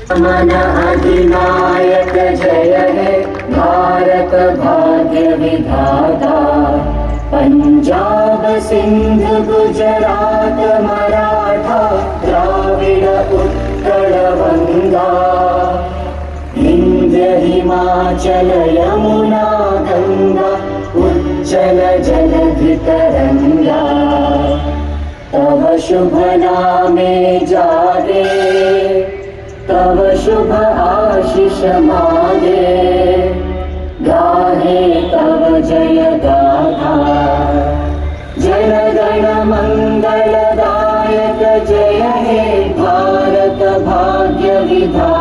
मन अधिनायक जय हे भारत भाग्य विधाता। पंजाब सिंध गुजरात मराठा द्राविड उत्कल गंगा। विंध्य हिमाचल यमुना गंगा उच्चल जलधि तरंगा। तव शुभ नामे जागे तव शुभ आशीष मागे। गाहे तव जय गाथा जन गण मंगलदायक जय हे भारत भाग्य विधाता।